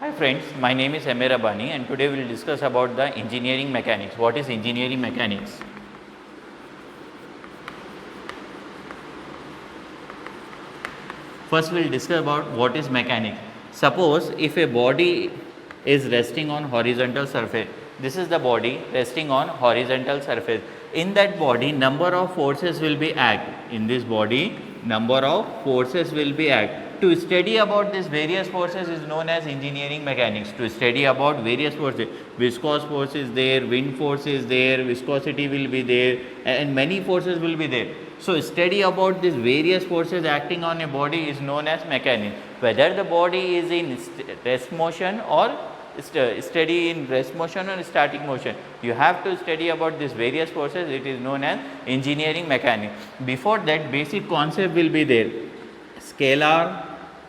Hi friends, my name is M. A. Rabani and today we will discuss about the engineering mechanics. What is engineering mechanics? First we will discuss about what is mechanics. Suppose if a body is resting on horizontal surface, this is the body resting on horizontal surface. In that body number of forces will be act. In this body number of forces will be act. To study about these various forces is known as engineering mechanics. To study about various forces, viscous force is there, wind force is there, viscosity will be there and many forces will be there. So, study about these various forces acting on a body is known as mechanics. Whether the body is in rest motion or study in rest motion or static motion, you have to study about these various forces. It is known as engineering mechanics. Before that, basic concept will be there. Scalar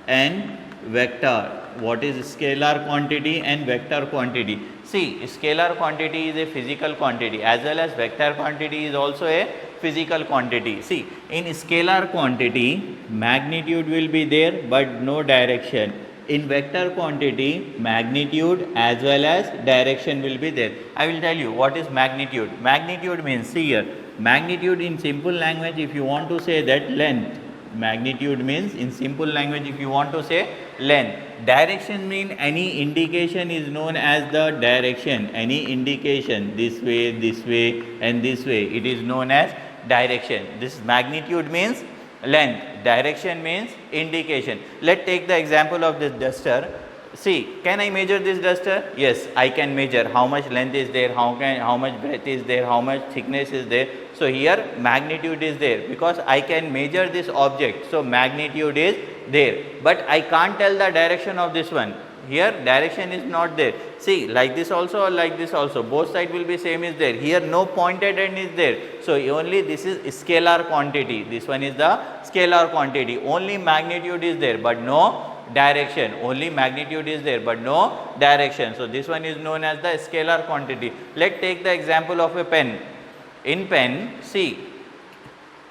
and vector. What is scalar quantity and vector quantity? See, scalar quantity is a physical quantity as well as vector quantity is also a physical quantity. See, in scalar quantity magnitude will be there but no direction. In vector quantity magnitude as well as direction will be there. I will tell you what is magnitude. Magnitude means, see here, magnitude in simple language, if you want to say that, length. Magnitude means in simple language if you want to say length. Direction mean any indication is known as the direction. Any indication, this way and this way, it is known as direction. This magnitude means length, direction means indication. Let's take the example of this duster. See, can I measure this duster? Yes, I can measure how much length is there, how much breadth is there, how much thickness is there. So, here magnitude is there because I can measure this object. So, magnitude is there, but I can't tell the direction of this one. Here direction is not there. See, like this also or like this also, both side will be same is there. Here no pointed end is there. So, only this is scalar quantity. This one is the scalar quantity. Only magnitude is there but no direction. Only magnitude is there but no direction. So, this one is known as the scalar quantity. Let's take the example of a pen. In pen, see,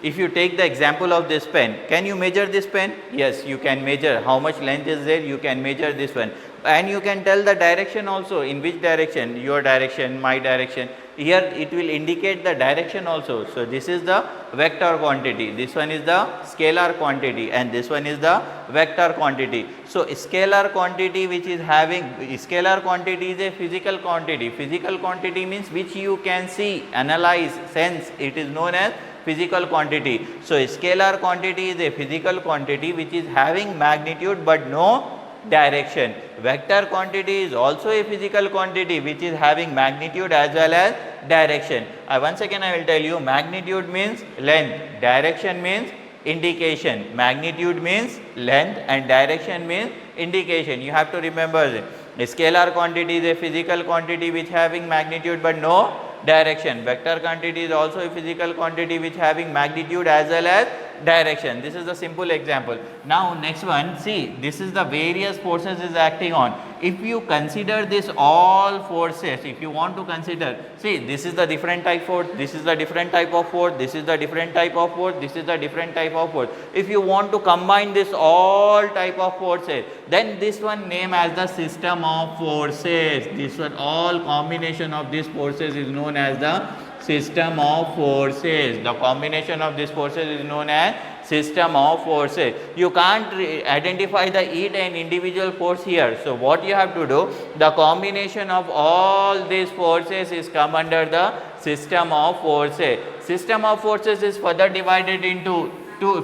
if you take the example of this pen, can you measure this pen? Yes, you can measure how much length is there, you can measure this one and you can tell the direction also, in which direction, your direction, my direction. Here it will indicate the direction also. So, this is the vector quantity, this one is the scalar quantity and this one is the vector quantity. So, scalar quantity which is having, scalar quantity is a physical quantity. Physical quantity means which you can see, analyze, sense, it is known as physical quantity. So, scalar quantity is a physical quantity which is having magnitude but no direction. Vector quantity is also a physical quantity which is having magnitude as well as direction. Once again I will tell you, magnitude means length, direction means indication. Magnitude means length and direction means indication. You have to remember this. A scalar quantity is a physical quantity which having magnitude but no direction. Vector quantity is also a physical quantity which having magnitude as well as direction. This is a simple example. Now, next one, see, this is the various forces is acting on. If you consider this all forces, if you want to consider, see, this is the different type force, this is the different type of force, this is the different type of force, this is the different type of force. If you want to combine this all type of forces, then this one name as the system of forces. This one, all combination of these forces is known as the system of forces. The combination of these forces is known as system of forces. You can't identify the each and individual force here. So, what you have to do, the combination of all these forces is come under the system of forces. System of forces is further divided into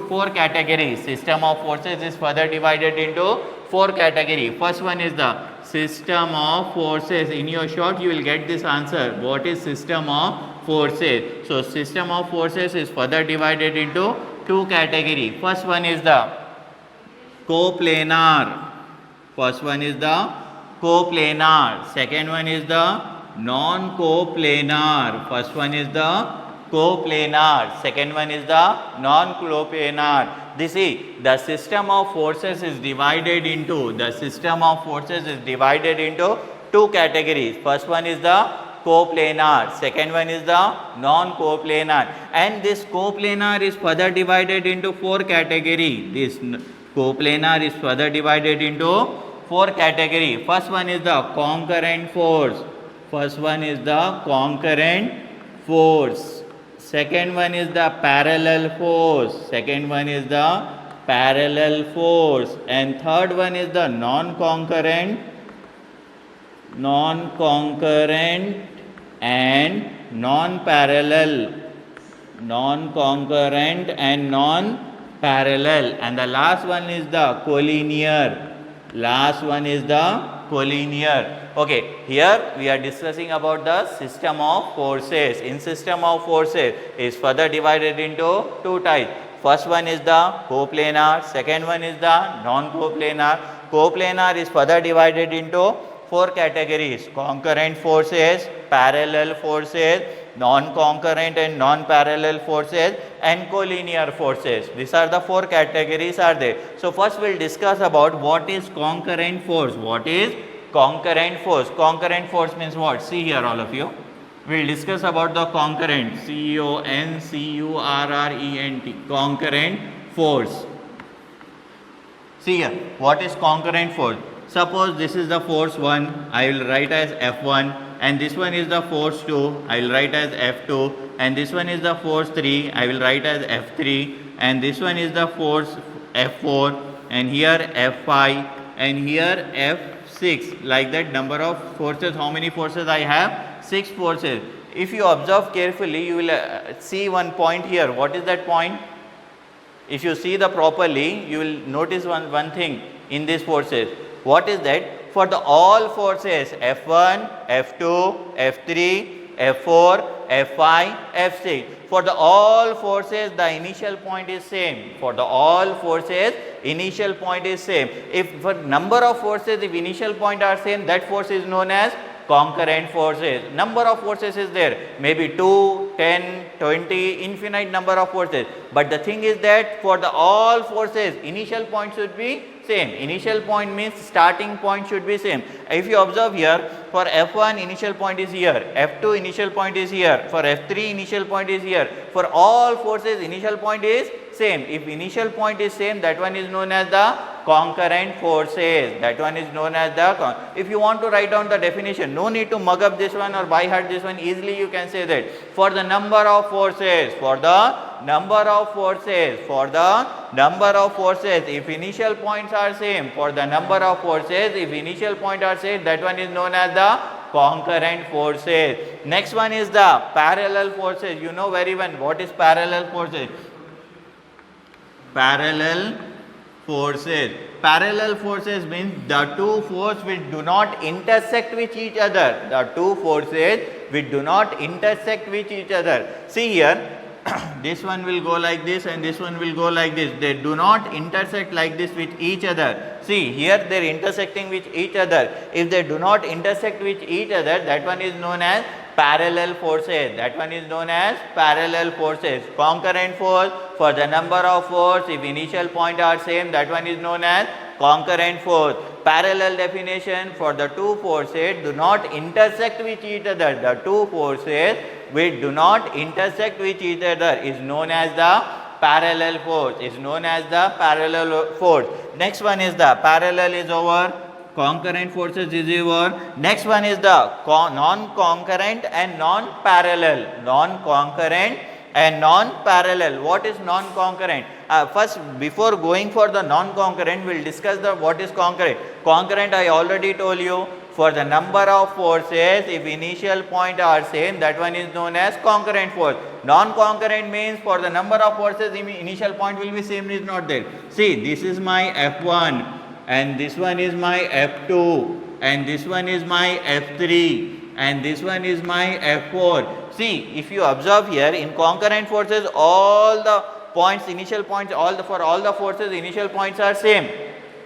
four categories. System of forces is further divided into four categories. First one is the system of forces. In your short you will get this answer. What is system of forces? So, system of forces is further divided into two categories. First one is the coplanar. First one is the coplanar. Second one is the non-coplanar. First one is the coplanar. Second one is the non-coplanar. This is the system of forces is divided into, the system of forces is divided into two categories. First one is the coplanar, second one is the non-coplanar, and this coplanar is further divided into four categories. This coplanar is further divided into four category. First one is the concurrent force. First one is the concurrent force. Second one is the parallel force. Second one is the parallel force. And third one is the non-concurrent and non-parallel. Non-concurrent and non-parallel. And the last one is the collinear. Last one is the collinear. Okay, here we are discussing about the system of forces. In system of forces is further divided into two types. First one is the coplanar, second one is the non-coplanar. Coplanar is further divided into four categories: concurrent forces, parallel forces, non-concurrent and non-parallel forces, and collinear forces. These are the four categories are there. So first we'll discuss about what is concurrent force. What is concurrent force? Concurrent force means what? See here all of you. We'll discuss about the concurrent. C-O-N-C-U-R-R-E-N-T. Concurrent force. See here. What is concurrent force? Suppose this is the force 1, I will write as F1, and this one is the force 2, I will write as F2, and this one is the force 3, I will write as F3, and this one is the force F4, and here F5, and here F6. Like that, number of forces. How many forces I have? 6 forces. If you observe carefully, you will see one point here. What is that point? If you see the properly, you will notice one thing in these forces. What is that? For the all forces F1, F2, F3, F4, F5, F6. For the all forces the initial point is same. For the all forces initial point is same. If for number of forces if initial point are same, that force is known as concurrent forces. Number of forces is there, maybe 2, 10, 20, infinite number of forces. But the thing is that for the all forces initial point should be same. Initial point means starting point should be same. If you observe here, for F1 initial point is here, F2 initial point is here, for F3 initial point is here. For all forces initial point is same. If initial point is same, that one is known as the concurrent forces. That one is known as the if you want to write down the definition, no need to mug up this one or by heart this one, easily you can say that for the number of forces, if initial points are same, for the number of forces, if initial point are same, that one is known as the concurrent forces. Next one is the parallel forces. You know very well what is parallel forces. Parallel forces means the two forces which do not intersect with each other. The two forces which do not intersect with each other. See here, this one will go like this and this one will go like this. They do not intersect like this with each other. See here, they are intersecting with each other. If they do not intersect with each other, that one is known as parallel forces. That one is known as parallel forces. Concurrent force, for the number of force, if initial point are same, that one is known as concurrent force. Parallel definition, for the two forces do not intersect with each other. The two forces which do not intersect with each other is known as the parallel force. Next one is the parallel is over. Concurrent forces is over. Next one is the non-concurrent and non-parallel. What is non-concurrent? First, before going for the non-concurrent, we will discuss what is concurrent. Concurrent, I already told you, for the number of forces, if initial point are same, that one is known as concurrent force. Non-concurrent means for the number of forces, initial point will be same, is not there. See, this is my F1 and this one is my F2 and this one is my F3 and this one is my F4. See, if you observe here, in concurrent forces, all the points, initial points, for all the forces, initial points are same.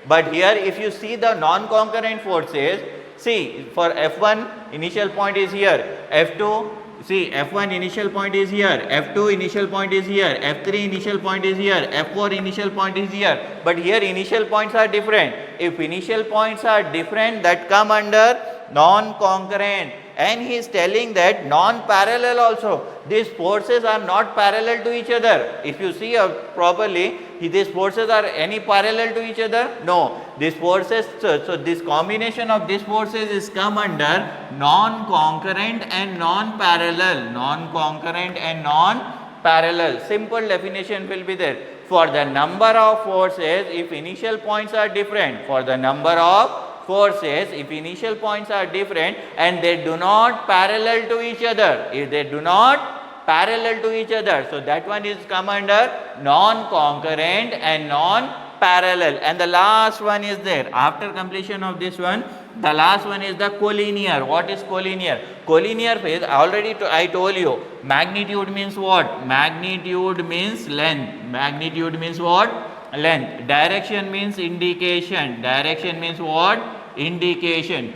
But here, if you see the non-concurrent forces, see, for F1, initial point is here, F2, see, F1 initial point is here, F2 initial point is here, F3 initial point is here, F4 initial point is here. But here initial points are different. If initial points are different, that come under non-concurrent, and he is telling that non-parallel also. These forces are not parallel to each other. If you see properly, these forces are any parallel to each other? No. These forces, so this combination of these forces is come under non-concurrent and non-parallel. Non-concurrent and non-parallel. Simple definition will be there. For the number of forces, if initial points are different, for the number of forces, if initial points are different and they do not parallel to each other, if they do not parallel to each other, so that one is come under non-concurrent and non-parallel. And the last one is there. After completion of this one, the last one is the collinear. What is collinear? Collinear phase, already I told you, magnitude means what? Magnitude means length. Magnitude means what? Length. Direction means indication. Direction means what? Indication.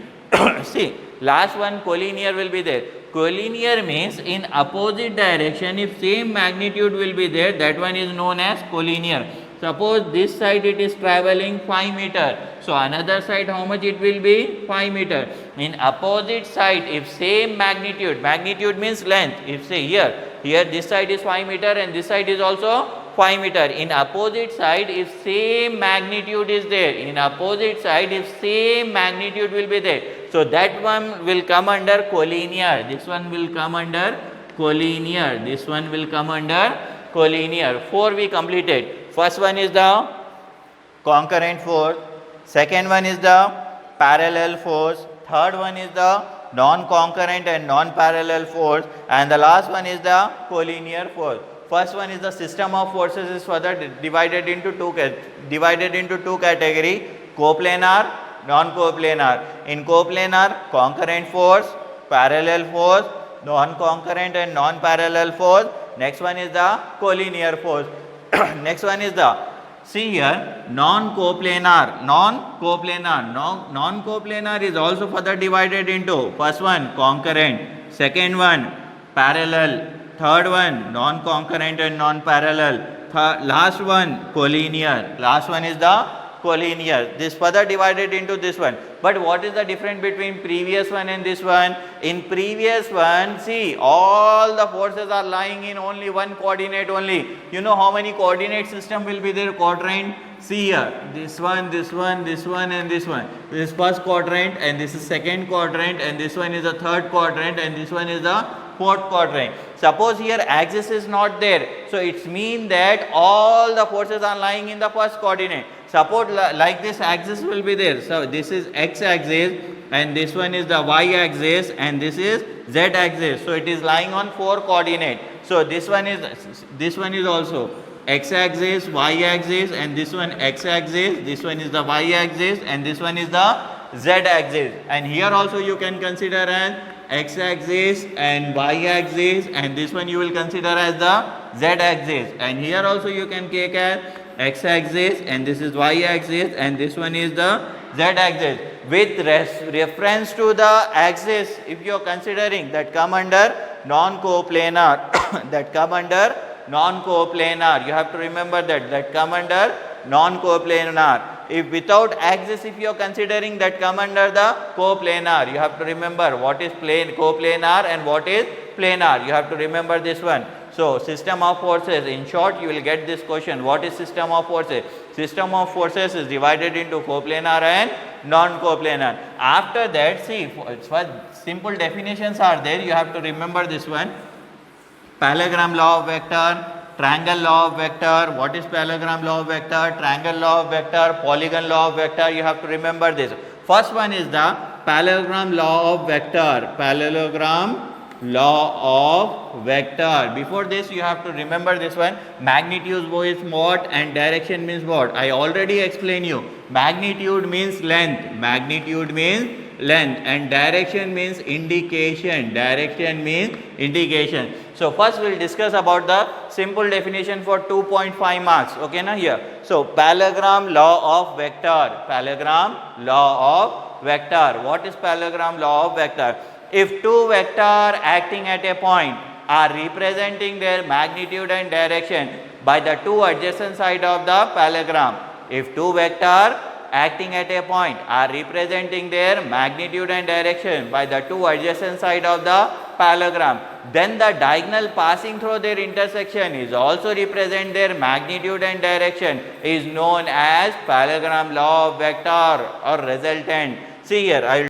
See, last one collinear will be there. Collinear means in opposite direction, if same magnitude will be there, that one is known as collinear. Suppose this side it is traveling 5 meter. So another side how much it will be? 5 meter. In opposite side, if same magnitude, magnitude means length. If say here this side is 5 meter and this side is also 5 meter. In opposite side, if same magnitude is there, in opposite side, if same magnitude will be there, so that one will come under collinear. This one will come under collinear. This one will come under collinear. 4 we completed. First one is the concurrent force. Second one is the parallel force. Third one is the non-concurrent and non-parallel force. And the last one is the collinear force. First one is the system of forces is further divided into two categories, coplanar, non-coplanar. In coplanar, concurrent force, parallel force, non-concurrent and non-parallel force. Next one is the collinear force. Next one is the, see here, non-coplanar. Non-coplanar is also further divided into first one concurrent, second one parallel, third one non-concurrent and non-parallel, last one collinear. Last one is the collinear. This further divided into this one. But what is the difference between previous one and this one? In previous one, see, all the forces are lying in only one coordinate only. You know how many coordinate system will be there? Quadrant. See here, this one, this one, this one and this one. This is first quadrant and this is second quadrant and this one is the third quadrant and this one is the fourth quadrant. Suppose here axis is not there. So it means that all the forces are lying in the first coordinate. Suppose like this axis will be there. So this is x axis and this one is the y axis and this is z axis. So it is lying on 4 coordinate. So this one is also x axis, y axis and this one x axis, this one is the y axis and this one is the z axis. And here also you can consider as x axis and y axis and this one you will consider as the z axis. And here also you can take as x axis and this is y axis and this one is the z axis. With reference to the axis, if you are considering that come under non-coplanar, that come under non-coplanar, you have to remember that come under non-coplanar. If without axis, if you are considering that come under the coplanar, you have to remember what is coplanar and what is planar. You have to remember this one. So system of forces, in short you will get this question, what is system of forces? System of forces is divided into coplanar and non-coplanar. After that, see, simple definitions are there, you have to remember this one. Parallelogram law of vector, triangle law of vector. What is parallelogram law of vector? Triangle law of vector, polygon law of vector. You have to remember this. First one is the parallelogram law of vector. Parallelogram law of vector. Before this you have to remember this one. Magnitude is what and direction means what? I already explained you. Magnitude means length. Magnitude means length and direction means indication. Direction means indication. So first we will discuss about the simple definition for 2.5 marks. Okay na here. So parallelogram law of vector. Parallelogram law of vector. What is parallelogram law of vector? If two vectors acting at a point are representing their magnitude and direction by the two adjacent sides of the parallelogram. If two vectors acting at a point are representing their magnitude and direction by the two adjacent side of the parallelogram. Then the diagonal passing through their intersection is also represent their magnitude and direction, is known as parallelogram law of vector or resultant. See here, I will